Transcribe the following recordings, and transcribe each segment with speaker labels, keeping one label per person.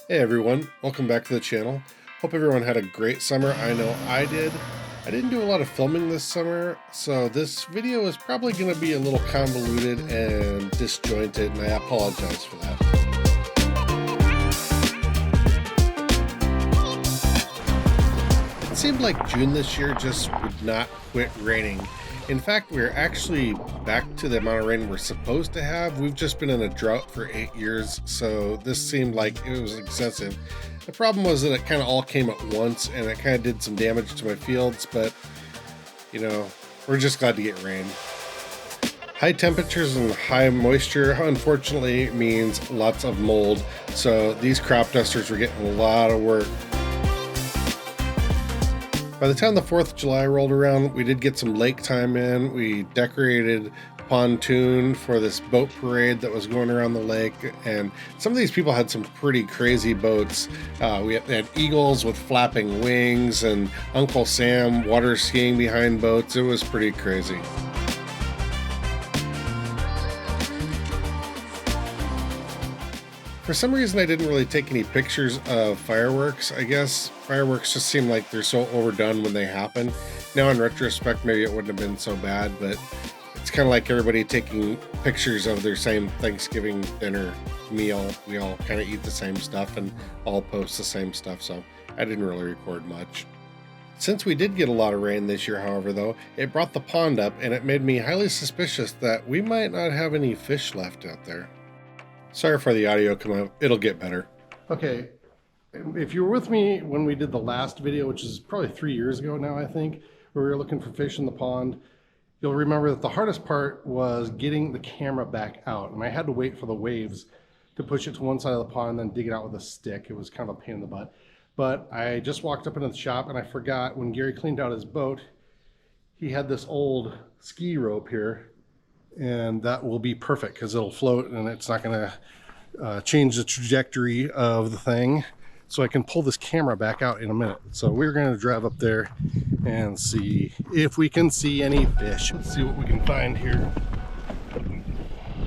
Speaker 1: Hey everyone, welcome back to the channel. Hope everyone had a great summer. I know I did. I didn't do a lot of filming this summer, so this video is probably going to be a little convoluted and disjointed, and I apologize for that. It seemed like June this year just would not quit raining. In fact, we're actually back to the amount of rain we're supposed to have. We've just been in a drought for 8 years, so this seemed like it was excessive. The problem was that it kind of all came at once, and it kind of did some damage to my fields, but, you know, we're just glad to get rain. High temperatures and high moisture, unfortunately, means lots of mold, so these crop dusters were getting a lot of work. By the time the 4th of July rolled around, we did get some lake time in. We decorated pontoon for this boat parade that was going around the lake, and some of these people had some pretty crazy boats. We had eagles with flapping wings and Uncle Sam water skiing behind boats. It was pretty crazy. For some reason, I didn't really take any pictures of fireworks. I guess fireworks just seem like they're so overdone when they happen. Now, in retrospect, maybe it wouldn't have been so bad, but it's kind of like everybody taking pictures of their same Thanksgiving dinner meal. We all kind of eat the same stuff and all post the same stuff, so I didn't really record much. Since we did get a lot of rain this year, however, though, it brought the pond up, and it made me highly suspicious that we might not have any fish left out there. Sorry for the audio come out. It'll get better. Okay, if you were with me when we did the last video, which is probably 3 years ago now, I think, where we were looking for fish in the pond, you'll remember that the hardest part was getting the camera back out. And I had to wait for the waves to push it to one side of the pond and then dig it out with a stick. It was kind of a pain in the butt. But I just walked up into the shop and I forgot when Gary cleaned out his boat, he had this old ski rope here. And that will be perfect because it'll float and it's not going to change the trajectory of the thing. So I can pull this camera back out in a minute. So we're going to drive up there and see if we can see any fish. Let's see what we can find here.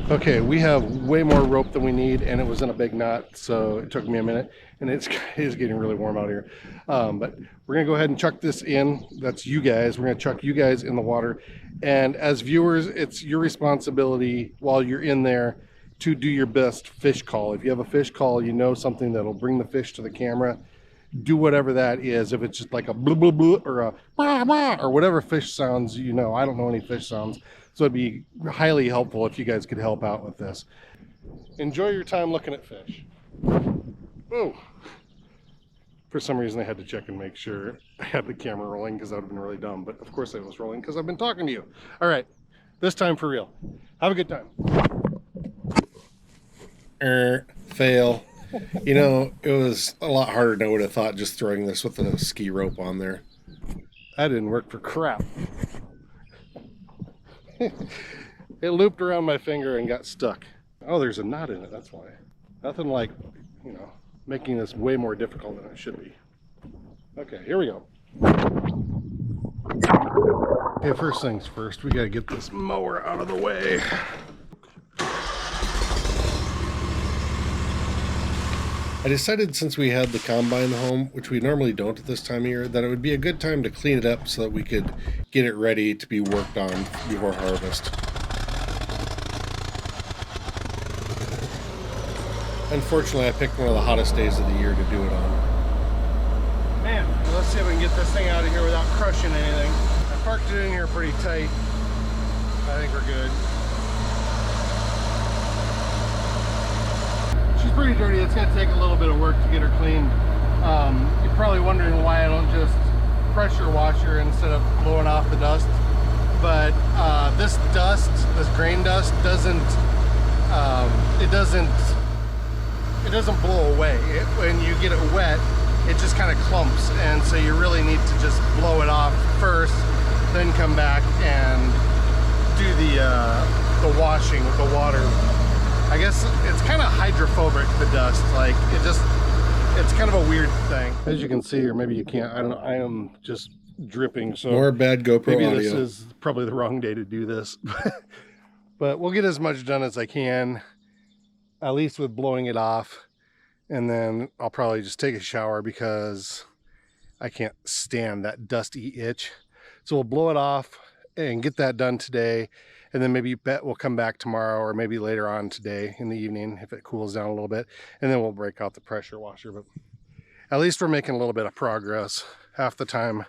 Speaker 1: Okay, we have way more rope than we need, and it was in a big knot, so it took me a minute, and it is getting really warm out here. But we're gonna go ahead and chuck this in. That's you guys. We're gonna chuck you guys in the water, and as viewers, it's your responsibility while you're in there to do your best fish call. If you have a fish call, you know something that'll bring the fish to the camera, do whatever that is. If it's just like a blah blah blah or a blah blah or whatever fish sounds, you know. I don't know any fish sounds. So it'd be highly helpful if you guys could help out with this. Enjoy your time looking at fish. Oh, for some reason I had to check and make sure I had the camera rolling because that would have been really dumb. But of course it was rolling because I've been talking to you. All right, this time for real. Have a good time. Fail. You know, it was a lot harder than I would have thought just throwing this with a ski rope on there. That didn't work for crap. It looped around my finger and got stuck. Oh, there's a knot in it, that's why. Nothing like, you know, making this way more difficult than it should be. Okay, here we go. Okay, first things first, we gotta get this mower out of the way. I decided since we had the combine home, which we normally don't at this time of year, that it would be a good time to clean it up so that we could get it ready to be worked on before harvest. Unfortunately, I picked one of the hottest days of the year to do it on. Man, let's see if we can get this thing out of here without crushing anything. I parked it in here pretty tight. I think we're good. She's pretty dirty. It's going to take a little bit of work to get her cleaned. You're probably wondering why I don't just pressure wash her instead of blowing off the dust. But this dust, this grain dust, doesn't blow away. When you get it wet, it just kind of clumps, and so you really need to just blow it off first, then come back and do the washing with the water. I guess it's kind of hydrophobic, the dust. Like, it's kind of a weird thing. As you can see, or maybe you can't, I don't know, I am just dripping. So
Speaker 2: more bad GoPro
Speaker 1: maybe
Speaker 2: audio.
Speaker 1: This is probably the wrong day to do this. But we'll get as much done as I can, at least with blowing it off.
Speaker 2: and then I'll probably just take a shower because I can't stand that dusty itch. So we'll blow it off and get that done today, and then maybe we'll come back tomorrow or maybe later on today in the evening if it cools down a little bit, and then we'll break out the pressure washer. But at least we're making a little bit of progress. Half the time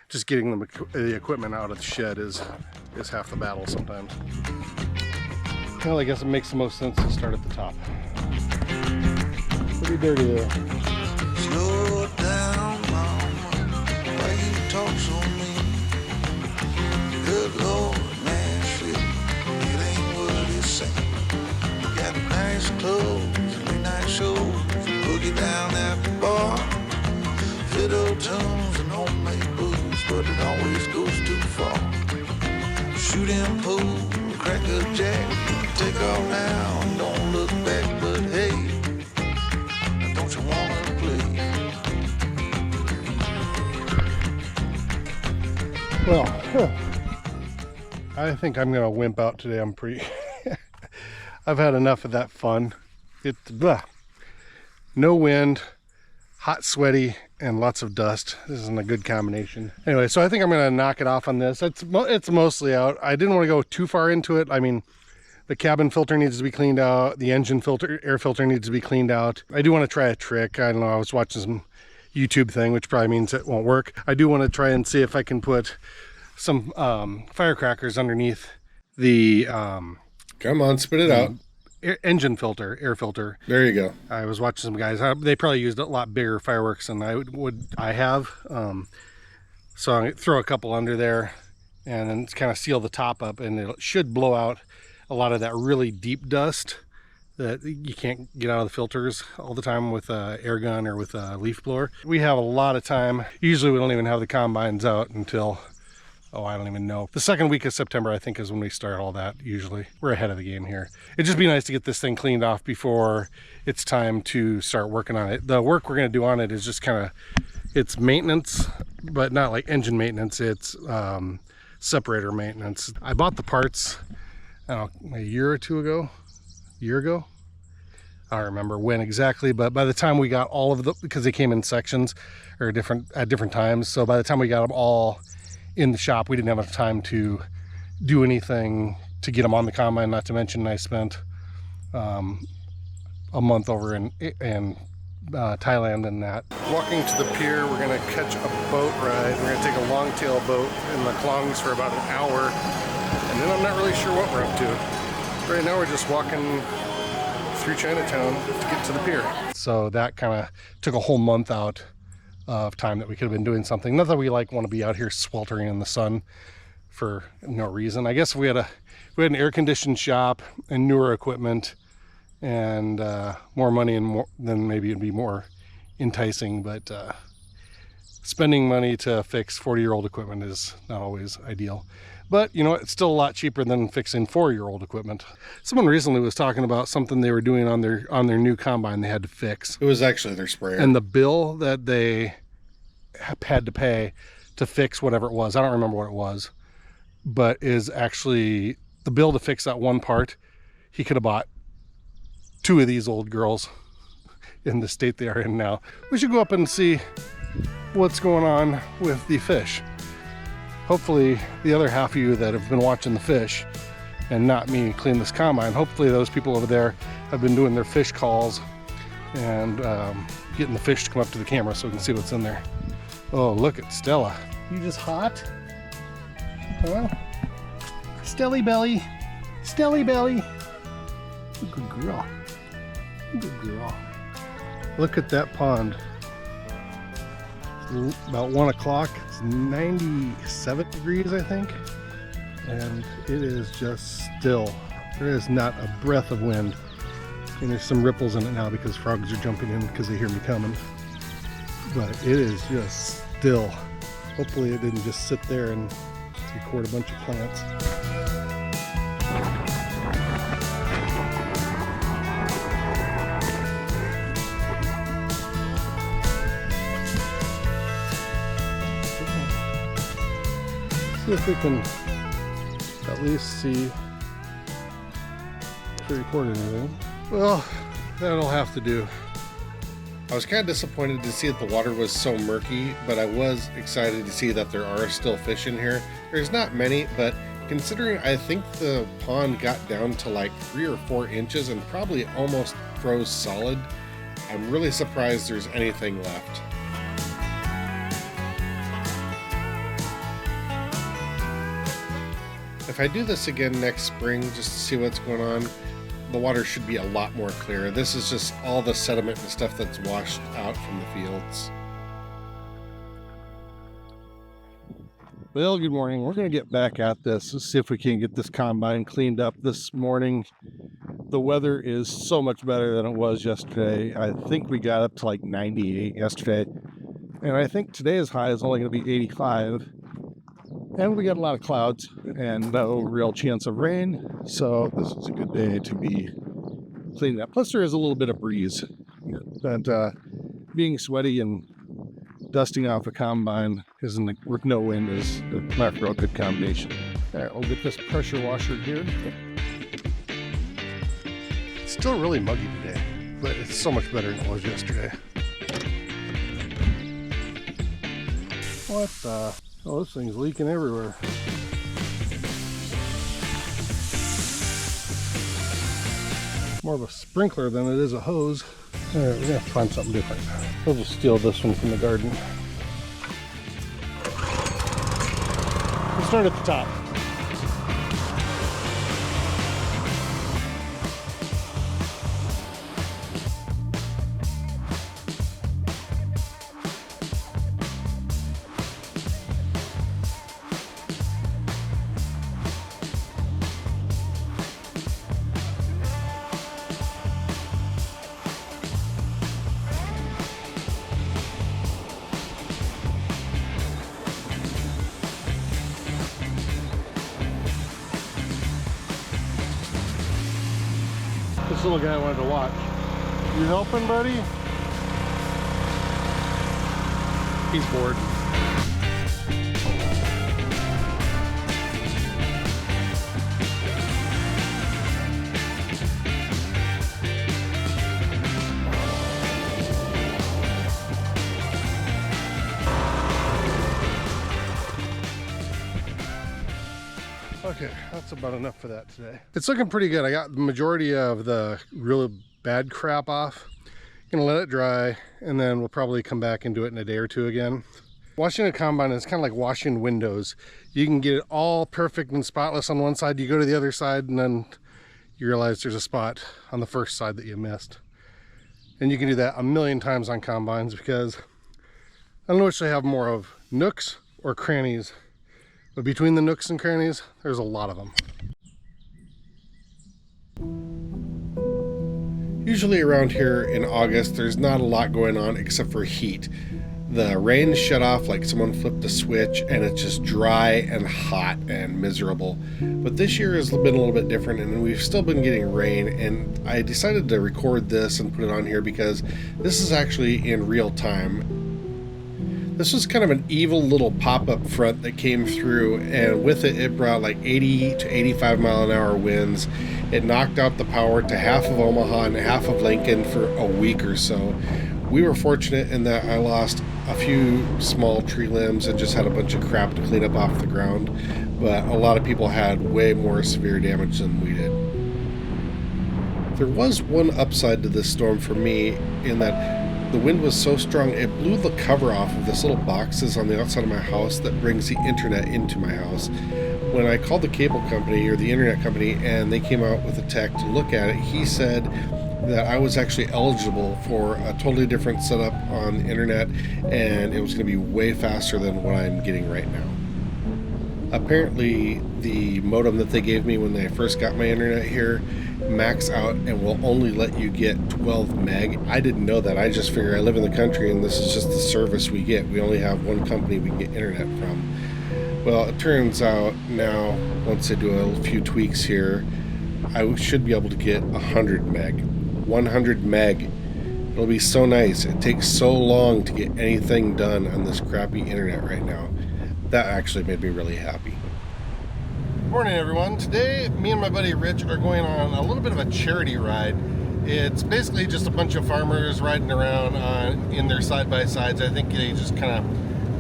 Speaker 2: just getting the equipment out of the shed is half the battle sometimes. Well, I guess it makes the most sense to start at the top. Pretty dirty there.
Speaker 3: Slow down, mama. Why you talk so mean? Good Lord, Nashville, it ain't what it seems. You got nice clothes and nice shows, boogie down at the bar, fiddle tunes and homemade booze, but it always goes too far. Shooting pool, crack a jack, take off now and don't look back, but hey, don't you wanna play?
Speaker 2: Well, I think I'm gonna wimp out today. I'm pretty I've had enough of that fun. No wind, hot, sweaty, and lots of dust. This isn't a good combination. Anyway, so I think I'm gonna knock it off on this. It's mostly out. I didn't want to go too far into it. I mean, the cabin filter needs to be cleaned out. The engine filter, air filter needs to be cleaned out. I do want to try a trick. I don't know, I was watching some YouTube thing, which probably means it won't work. I do want to try and see if I can put some firecrackers underneath the
Speaker 1: Come on, spit it out.
Speaker 2: engine filter, air filter.
Speaker 1: There you go.
Speaker 2: I was watching some guys. They probably used a lot bigger fireworks than I have. So I throw a couple under there, and then kind of seal the top up, and it should blow out a lot of that really deep dust that you can't get out of the filters all the time with a air gun or with a leaf blower. We have a lot of time. Usually we don't even have the combines out until, oh, I don't even know. The second week of September, I think, is when we start all that, usually. We're ahead of the game here. It'd just be nice to get this thing cleaned off before it's time to start working on it. The work we're gonna do on it is just kind of, it's maintenance, but not like engine maintenance. It's separator maintenance. I bought the parts, I don't know, a year ago? I don't remember when exactly, but by the time we got all of them, because they came in sections or at different times, so by the time we got them all in the shop, we didn't have enough time to do anything to get them on the combine. Not to mention I spent a month over in Thailand and that. Walking to the pier, we're gonna catch a boat ride. We're gonna take a longtail boat in the Klongs for about an hour, and then I'm not really sure what we're up to. Right now we're just walking through Chinatown to get to the pier. So that kind of took a whole month out of time that we could have been doing something. Not that we want to be out here sweltering in the sun for no reason. I guess if we had an air-conditioned shop and newer equipment and more money and then maybe it'd be more enticing. But spending money to fix 40-year-old equipment is not always ideal. But you know, it's still a lot cheaper than fixing 4-year-old equipment. Someone recently was talking about something they were doing on their new combine they had to fix.
Speaker 1: It was actually their sprayer.
Speaker 2: And the bill that they had to pay to fix whatever it was, I don't remember what it was, but is actually the bill to fix that one part. He could have bought 2 of these old girls in the state they are in now. We should go up and see what's going on with the fish. Hopefully the other half of you that have been watching the fish and not me clean this combine, hopefully those people over there have been doing their fish calls and getting the fish to come up to the camera so we can see what's in there. Oh, look at Stella. You just hot? Huh? Stelly belly. Stelly belly. Good girl. Good girl. Look at that pond. It's about 1 o'clock. It's 97 degrees, I think. And it is just still. There is not a breath of wind. And there's some ripples in it now because frogs are jumping in because they hear me coming. But it is just still. Hopefully it didn't just sit there and record a bunch of plants. See if we can at least see if we record anything. Well, that'll have to do.
Speaker 1: I was kind of disappointed to see that the water was so murky, but I was excited to see that there are still fish in here. There's not many, but considering I think the pond got down to like 3 or 4 inches and probably almost froze solid, I'm really surprised there's anything left. If I do this again next spring just to see what's going on, the water should be a lot more clear. This is just all the sediment and stuff that's washed out from the fields.
Speaker 2: Well, good morning. We're going to get back at this. Let's see if we can get this combine cleaned up this morning. The weather is so much better than it was yesterday. I think we got up to like 98 yesterday. And I think today's high is only going to be 85. And we got a lot of clouds and no real chance of rain. So this is a good day to be cleaning up. Plus there is a little bit of breeze. But being sweaty and dusting off a combine with no wind is not a real good combination. All right, we'll get this pressure washer here. It's still really muggy today, but it's so much better than it was yesterday. What the? Oh, this thing's leaking everywhere. More of a sprinkler than it is a hose. All right, we're gonna have to find something different. We'll just steal this one from the garden. We'll start at the top. This little guy wanted to watch. You helping, buddy? He's bored. Okay, that's about enough for that today. It's looking pretty good. I got the majority of the really bad crap off. Gonna let it dry, and then we'll probably come back and do it in a day or two again. Washing a combine is kind of like washing windows. You can get it all perfect and spotless on one side, you go to the other side, and then you realize there's a spot on the first side that you missed. And you can do that a million times on combines, because I don't know which they have more of, nooks or crannies. But between the nooks and crannies, there's a lot of them.
Speaker 1: Usually around here in August, there's not a lot going on except for heat. The rain shut off like someone flipped a switch, and it's just dry and hot and miserable. But this year has been a little bit different, and we've still been getting rain, and I decided to record this and put it on here because this is actually in real time. This was kind of an evil little pop-up front that came through, and with it, it brought like 80 to 85 mile an hour winds. It knocked out the power to half of Omaha and half of Lincoln for a week or so. We were fortunate in that I lost a few small tree limbs and just had a bunch of crap to clean up off the ground, but a lot of people had way more severe damage than we did. There was one upside to this storm for me, in that the wind was so strong it blew the cover off of this little boxes on the outside of my house that brings the internet into my house. When I called the cable company or the internet company and they came out with a tech to look at it, he said that I was actually eligible for a totally different setup on the internet, and it was going to be way faster than what I'm getting right now. Apparently the modem that they gave me when they first got my internet here max out and will only let you get 12 meg. I didn't know that. I just figure I live in the country and this is just the service we get. We only have one company we can get internet from. Well, it turns out now, once I do a few tweaks here, I should be able to get 100 meg. 100 meg. It'll be so nice. It takes so long to get anything done on this crappy internet right now. That actually made me really happy.
Speaker 2: Morning, everyone. Today, me and my buddy Rich are going on a little bit of a charity ride. It's basically just a bunch of farmers riding around in their side-by-sides. I think they just kind of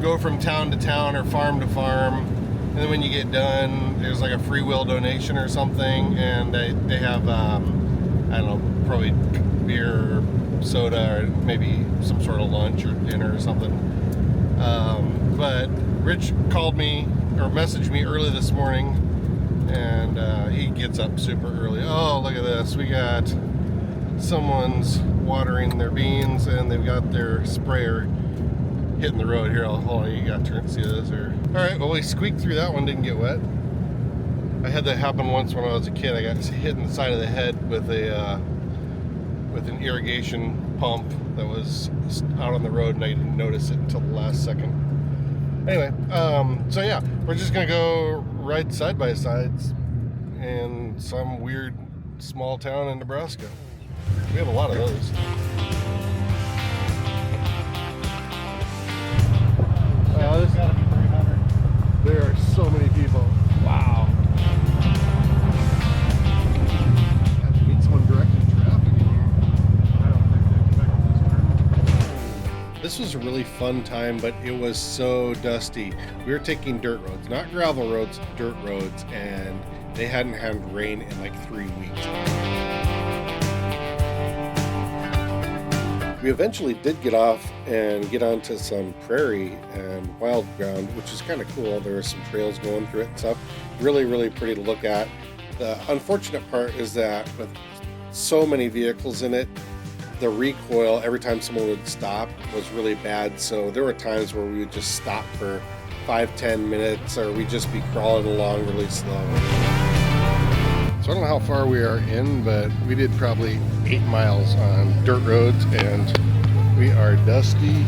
Speaker 2: go from town to town or farm to farm. And then when you get done, there's like a free will donation or something. And they have, I don't know, probably beer or soda or maybe some sort of lunch or dinner or something. But Rich called me or messaged me early this morning, and he gets up super early. Oh, look at this. We got someone's watering their beans, and they've got their sprayer hitting the road. Here, hold on, you got to turn and see this. All right, well, we squeaked through that one, didn't get wet. I had that happen once when I was a kid. I got hit in the side of the head with an irrigation pump that was out on the road, and I didn't notice it until the last second. Anyway, so yeah, we're just gonna go ride side by sides in some weird small town in Nebraska. We have a lot of those. Wow, this gotta be 300. There are so many people. Wow. Have to meet someone directing traffic in here. I don't think they expected this turn. This was a really fun time, but it was so dusty. We were taking dirt roads, not gravel roads, dirt roads, and they hadn't had rain in like 3 weeks. We eventually did get off and get onto some prairie and wild ground, which is kind of cool. There were some trails going through it and stuff. Really, really pretty to look at. The unfortunate part is that with so many vehicles in it, the recoil every time someone would stop was really bad. So there were times where we would just stop for 5-10 minutes, or we'd just be crawling along really slow. So I don't know how far we are in, but we did probably 8 miles on dirt roads, and we are dusty.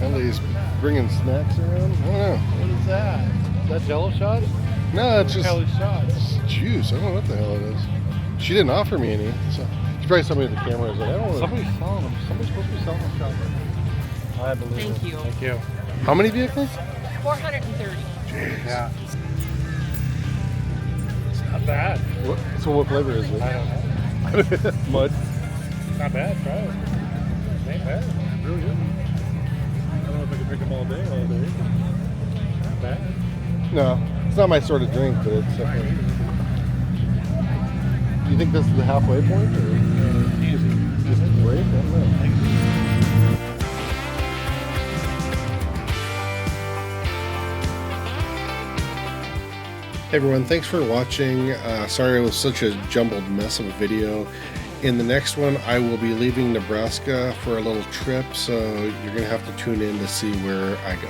Speaker 2: Ellie's bringing snacks around. I don't know.
Speaker 4: What is that? Is that Jello shot?
Speaker 2: No, it's just
Speaker 4: Jello shots.
Speaker 2: it's juice. I don't know what the hell it is. She didn't offer me any. So she probably somebody at the camera is like, I don't want
Speaker 4: Somebody's selling them. Somebody's supposed to be selling them shots. I believe
Speaker 5: Thank
Speaker 4: it.
Speaker 5: you.
Speaker 4: Thank you.
Speaker 2: How many vehicles?
Speaker 5: 430.
Speaker 4: Yeah. It's not bad.
Speaker 2: So what flavor is it?
Speaker 4: I don't know.
Speaker 2: Mud.
Speaker 4: Not bad. Try it. Ain't bad. Really good. I don't know if I can drink them all day. Not bad.
Speaker 2: No, it's not my sort of drink, but it's definitely. Do you think this is the halfway point, or
Speaker 4: Easy.
Speaker 2: just great? I don't know. Hey everyone, thanks for watching. Sorry it was such a jumbled mess of a video. In the next one, I will be leaving Nebraska for a little trip, so you're going to have to tune in to see where I go.